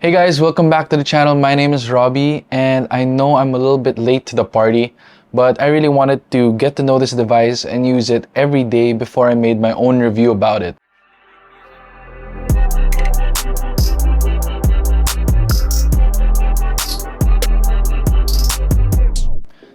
Hey guys, welcome back to the channel. My name is Robby, and I know I'm a little bit late to the party, but I really wanted to get to know this device and use it every day before I made my own review about it.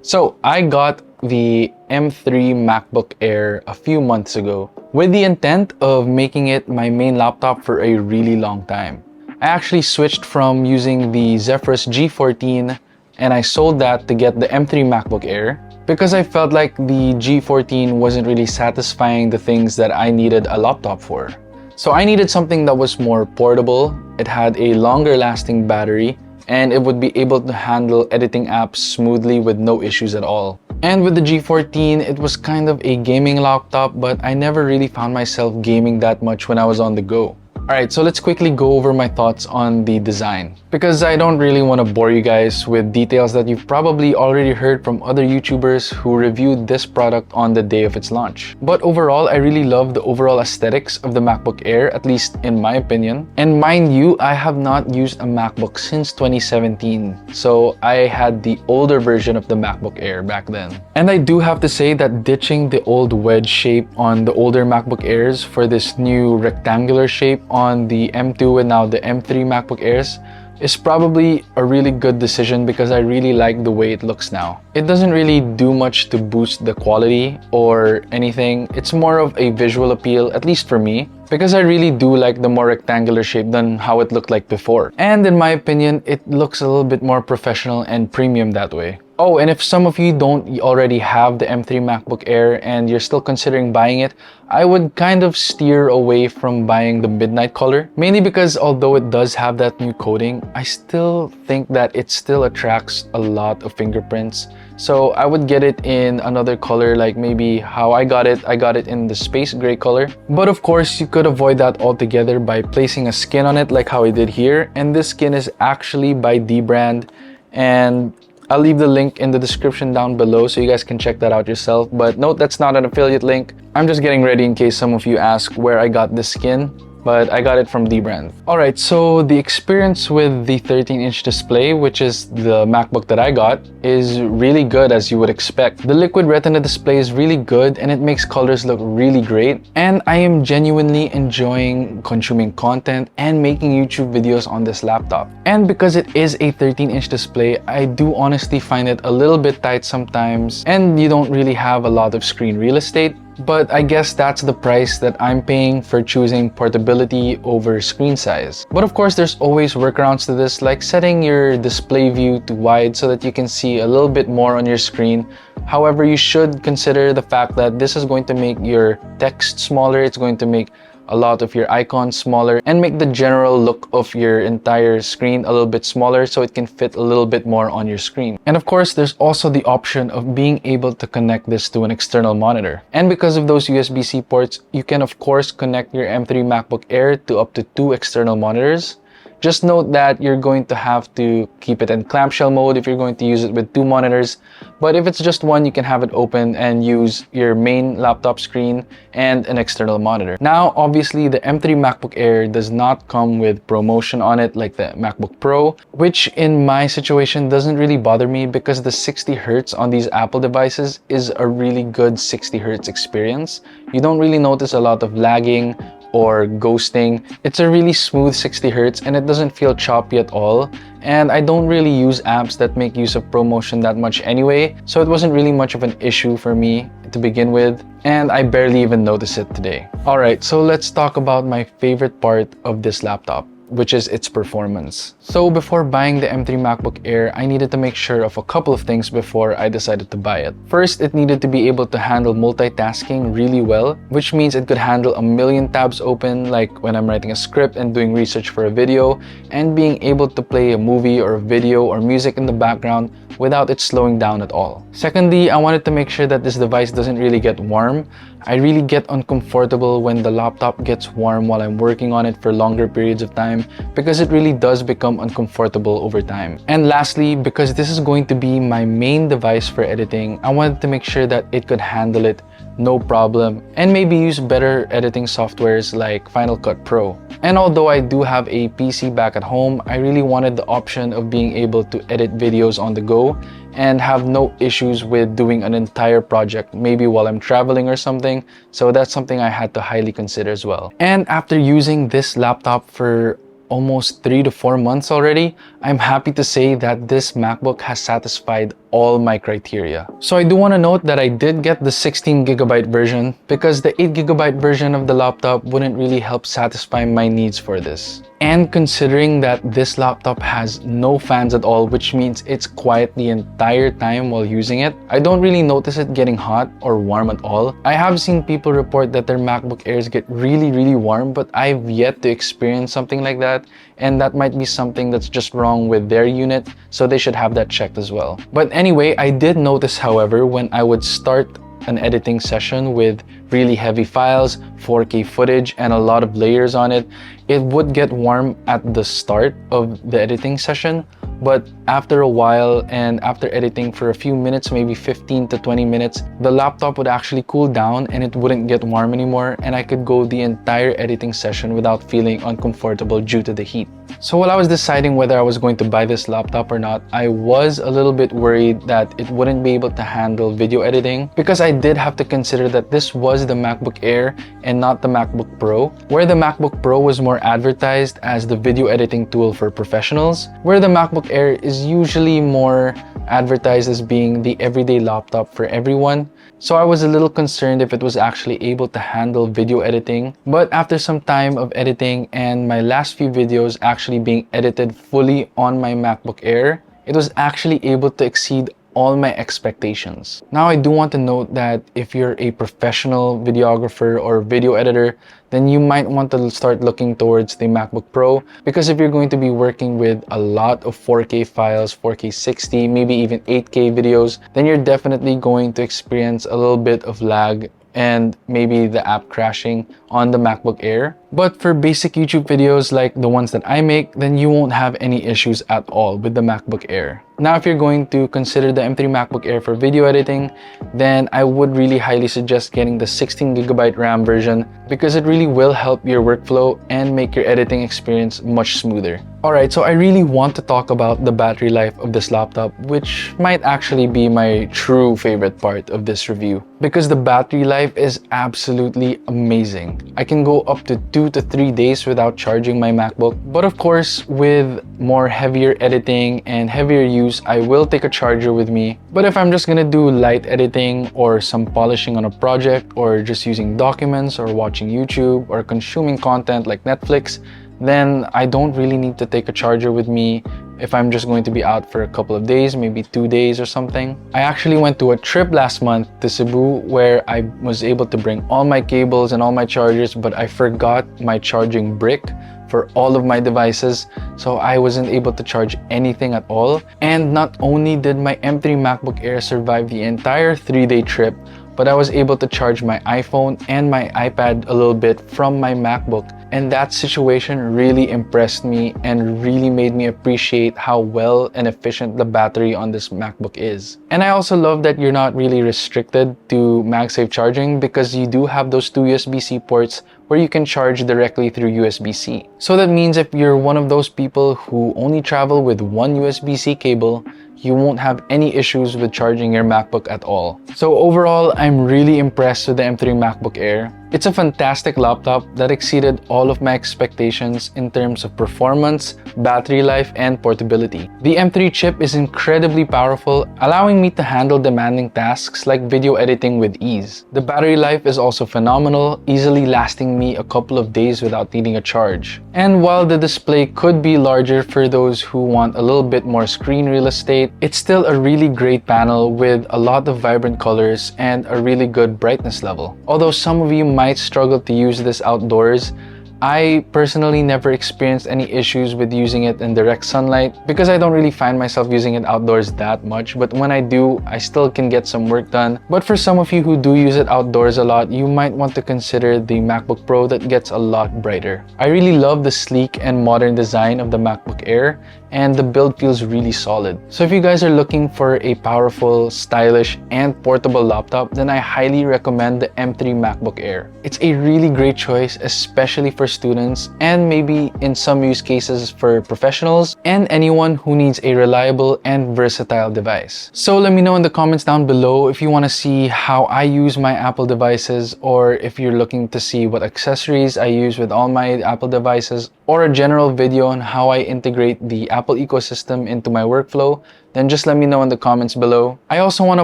So I got the M3 Macbook Air a few months ago with the intent of making it my main laptop for a really long time. I actually switched from using the Zephyrus G14 and I sold that to get the M3 Macbook Air because I felt like the G14 wasn't really satisfying the things that I needed a laptop for. So I needed something that was more portable, it had a longer lasting battery, and it would be able to handle editing apps smoothly with no issues at all. And with the G14, it was kind of a gaming laptop, but I never really found myself gaming that much when I was on the go. Alright, so let's quickly go over my thoughts on the design, because I don't really want to bore you guys with details that you've probably already heard from other YouTubers who reviewed this product on the day of its launch. But overall, I really love the overall aesthetics of the MacBook Air, at least in my opinion. And mind you, I have not used a MacBook since 2017, so I had the older version of the MacBook Air back then. And I do have to say that ditching the old wedge shape on the older MacBook Airs for this new rectangular shape on the M2 and now the M3 MacBook Airs is probably a really good decision because I really like the way it looks now. It doesn't really do much to boost the quality or anything. It's more of a visual appeal, at least for me, because I really do like the more rectangular shape than how it looked like before. And in my opinion, it looks a little bit more professional and premium that way. Oh, and if some of you don't already have the M3 MacBook Air and you're still considering buying it, I would kind of steer away from buying the midnight color, mainly because although it does have that new coating, I still think that it still attracts a lot of fingerprints. So I would get it in another color, like maybe how I got it in the space gray color. But of course, you could avoid that altogether by placing a skin on it like how I did here. And this skin is actually by Dbrand, and I'll leave the link in the description down below so you guys can check that out yourself. But note, that's not an affiliate link. I'm just getting ready in case some of you ask where I got this skin, but I got it from Dbrand. Alright, so the experience with the 13-inch display, which is the MacBook that I got, is really good as you would expect. The Liquid Retina display is really good and it makes colors look really great. And I am genuinely enjoying consuming content and making YouTube videos on this laptop. And because it is a 13-inch display, I do honestly find it a little bit tight sometimes and you don't really have a lot of screen real estate. But I guess that's the price that I'm paying for choosing portability over screen size. But of course, there's always workarounds to this, like setting your display view to wide so that you can see a little bit more on your screen. However, you should consider the fact that this is going to make your text smaller, it's going to make a lot of your icons smaller and make the general look of your entire screen a little bit smaller so it can fit a little bit more on your screen. And of course, there's also the option of being able to connect this to an external monitor. And because of those USB-C ports, you can of course connect your M3 MacBook Air to up to 2 external monitors. Just note that you're going to have to keep it in clamshell mode if you're going to use it with 2 monitors. But if it's just one, you can have it open and use your main laptop screen and an external monitor. Now, obviously, the M3 MacBook Air does not come with ProMotion on it like the MacBook Pro, which in my situation doesn't really bother me because the 60 Hz on these Apple devices is a really good 60 Hz experience. You don't really notice a lot of lagging or ghosting. It's a really smooth 60 Hz and it doesn't feel choppy at all. And I don't really use apps that make use of ProMotion that much anyway, so it wasn't really much of an issue for me to begin with, and I barely even noticed it today. Alright, so let's talk about my favorite part of this laptop, which is its performance. So before buying the M3 MacBook Air, I needed to make sure of a couple of things before I decided to buy it. First, it needed to be able to handle multitasking really well, which means it could handle a million tabs open, like when I'm writing a script and doing research for a video, and being able to play a movie or a video or music in the background without it slowing down at all. Secondly, I wanted to make sure that this device doesn't really get warm. I really get uncomfortable when the laptop gets warm while I'm working on it for longer periods of time because it really does become uncomfortable over time. And lastly, because this is going to be my main device for editing, I wanted to make sure that it could handle it no problem, and maybe use better editing softwares like Final Cut Pro. And although I do have a PC back at home, I really wanted the option of being able to edit videos on the go and have no issues with doing an entire project, maybe while I'm traveling or something. So that's something I had to highly consider as well. And after using this laptop for almost 3 to 4 months already, I'm happy to say that this MacBook has satisfied all my criteria. So I do want to note that I did get the 16GB version because the 8GB version of the laptop wouldn't really help satisfy my needs for this. And considering that this laptop has no fans at all, which means it's quiet the entire time while using it, I don't really notice it getting hot or warm at all. I have seen people report that their MacBook Airs get really warm, but I've yet to experience something like that, and that might be something that's just wrong with their unit, so they should have that checked as well. But anyway, I did notice, however, when I would start an editing session with really heavy files, 4K footage, and a lot of layers on it, it would get warm at the start of the editing session, but after a while and after editing for a few minutes, maybe 15 to 20 minutes, the laptop would actually cool down and it wouldn't get warm anymore, and I could go the entire editing session without feeling uncomfortable due to the heat. So while I was deciding whether I was going to buy this laptop or not, I was a little bit worried that it wouldn't be able to handle video editing, because I did have to consider that this was the MacBook Air and not the MacBook Pro, where the MacBook Pro was more advertised as the video editing tool for professionals, where the MacBook Air is usually more advertised as being the everyday laptop for everyone. So I was a little concerned if it was actually able to handle video editing. But after some time of editing and my last few videos actually being edited fully on my MacBook Air, it was actually able to exceed all my expectations. Now, I do want to note that if you're a professional videographer or video editor, then you might want to start looking towards the MacBook Pro, because if you're going to be working with a lot of 4K files, 4K 60, maybe even 8K videos, then you're definitely going to experience a little bit of lag and maybe the app crashing on the MacBook Air. But for basic YouTube videos like the ones that I make, then you won't have any issues at all with the MacBook Air. Now, if you're going to consider the M3 Macbook Air for video editing, then I would really highly suggest getting the 16GB RAM version, because it really will help your workflow and make your editing experience much smoother. Alright, so I really want to talk about the battery life of this laptop, which might actually be my true favorite part of this review, because the battery life is absolutely amazing. I can go up to 2 to 3 days without charging my MacBook, but of course, with more heavier editing and heavier use, I will take a charger with me. But if I'm just gonna do light editing or some polishing on a project, or just using documents or watching YouTube or consuming content like Netflix, then I don't really need to take a charger with me if I'm just going to be out for a couple of days, maybe 2 days or something. I actually went to a trip last month to Cebu where I was able to bring all my cables and all my chargers, but I forgot my charging brick for all of my devices, so I wasn't able to charge anything at all. And not only did my M3 Macbook Air survive the entire 3-day trip, but I was able to charge my iPhone and my iPad a little bit from my MacBook. And that situation really impressed me and really made me appreciate how well and efficient the battery on this MacBook is. And I also love that you're not really restricted to MagSafe charging, because you do have those 2 USB-C ports where you can charge directly through USB-C. So that means if you're one of those people who only travel with one USB-C cable, you won't have any issues with charging your MacBook at all. So overall, I'm really impressed with the M3 Macbook Air. It's a fantastic laptop that exceeded all of my expectations in terms of performance, battery life, and portability. The M3 chip is incredibly powerful, allowing me to handle demanding tasks like video editing with ease. The battery life is also phenomenal, easily lasting me a couple of days without needing a charge. And while the display could be larger for those who want a little bit more screen real estate, it's still a really great panel with a lot of vibrant colors and a really good brightness level. Although some of you might struggle to use this outdoors, I personally never experienced any issues with using it in direct sunlight because I don't really find myself using it outdoors that much, but when I do, I still can get some work done. But for some of you who do use it outdoors a lot, you might want to consider the MacBook Pro that gets a lot brighter. I really love the sleek and modern design of the MacBook Air, and the build feels really solid. So if you guys are looking for a powerful, stylish, and portable laptop, then I highly recommend the M3 Macbook Air. It's a really great choice, especially for students, and maybe in some use cases for professionals, and anyone who needs a reliable and versatile device. So let me know in the comments down below if you want to see how I use my Apple devices, or if you're looking to see what accessories I use with all my Apple devices, or a general video on how I integrate the Apple ecosystem into my workflow, then just let me know in the comments below. I also want to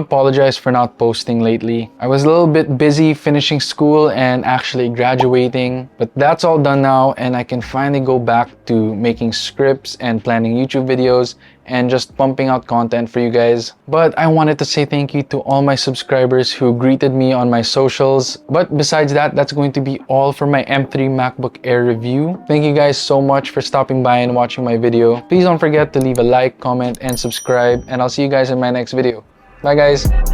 apologize for not posting lately. I was a little bit busy finishing school and actually graduating, but that's all done now, and I can finally go back to making scripts and planning YouTube videos and just pumping out content for you guys. But I wanted to say thank you to all my subscribers who greeted me on my socials. But besides that, that's going to be all for my M3 MacBook Air review. Thank you guys so much for stopping by and watching my video. Please don't forget to leave a like, comment, and subscribe, and I'll see you guys in my next video. Bye guys!